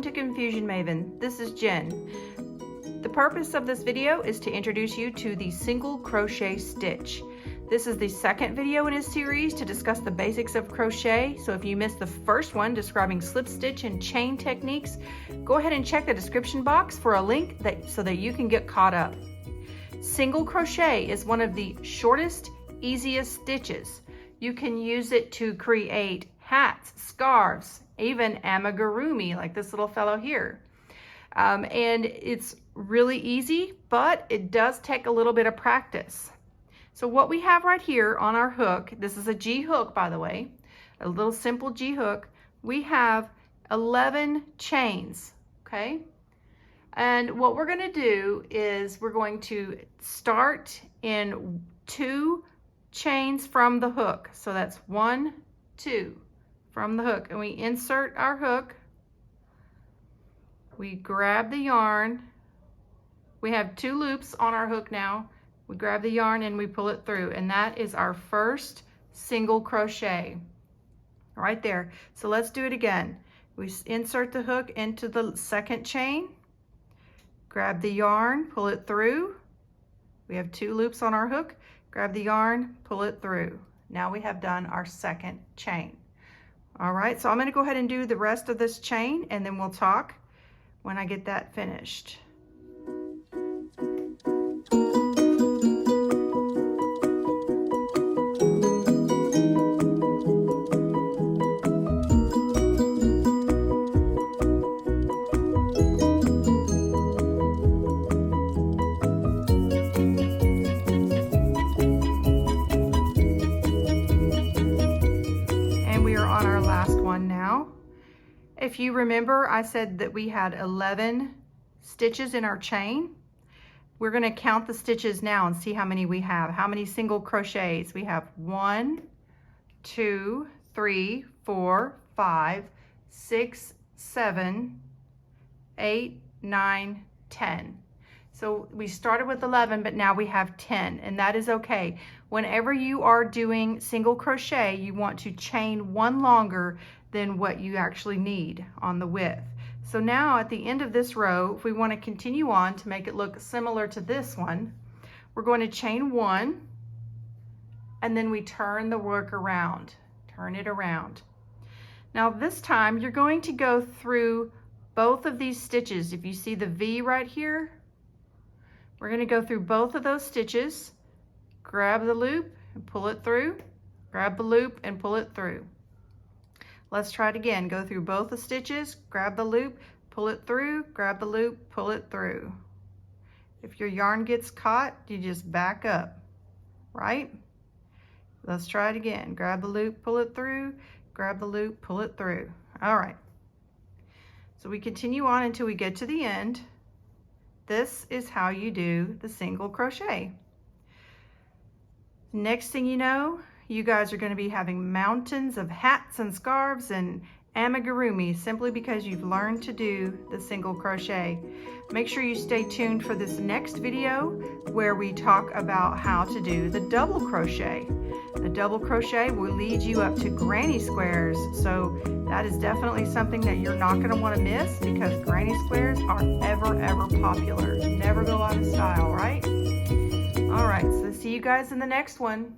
Welcome to Confusion Maven. This is Jen. The purpose of this video is to introduce you to the single crochet stitch. This is the second video in a series to discuss the basics of crochet. So if you missed the first one describing slip stitch and chain techniques, go ahead and check the description box for a link so that you can get caught up. Single crochet is one of the shortest, easiest stitches. You can use it to create hats, scarves, even amigurumi like this little fellow here. And it's really easy, but it does take a little bit of practice. So what we have right here on our hook, this is a G hook, by the way, a little simple G hook. We have 11 chains, okay? And what we're gonna do is we're going to start in 2 chains from the hook. So that's 1, 2 from the hook, and we insert our hook. We grab the yarn. We have 2 loops on our hook now. We grab the yarn and we pull it through, and that is our first single crochet right there. So let's do it again. We insert the hook into the second chain, grab the yarn, pull it through. We have 2 loops on our hook, grab the yarn, pull it through. Now we have done our second chain. All right, so I'm going to go ahead and do the rest of this chain, and then we'll talk when I get that finished. On our last one now. If you remember, I said that we had 11 stitches in our chain. We're going to count the stitches now and see how many we have. How many single crochets? We have 1, 2, 3, 4, 5, 6, 7, 8, 9, 10. So we started with 11, but now we have 10, and that is okay. Whenever you are doing single crochet, you want to chain 1 longer than what you actually need on the width. So now at the end of this row, if we want to continue on to make it look similar to this one, we're going to chain 1, and then we turn the work around, turn it around. Now this time you're going to go through both of these stitches. If you see the V right here, we're going to go through both of those stitches, grab the loop and pull it through, grab the loop and pull it through. Let's try it again. Go through both the stitches, grab the loop, pull it through, grab the loop, pull it through. If your yarn gets caught, you just back up, right? Let's try it again. Grab the loop, pull it through, grab the loop, pull it through. All right. So we continue on until we get to the end. This is how you do the single crochet. Next thing you know, you guys are going to be having mountains of hats and scarves and amigurumi simply because you've learned to do the single crochet. Make sure you stay tuned for this next video where we talk about how to do the double crochet. The double crochet will lead you up to granny squares, so that is definitely something that you're not going to want to miss because granny squares are ever popular. Never go out of style, right? All right, so see you guys in the next one.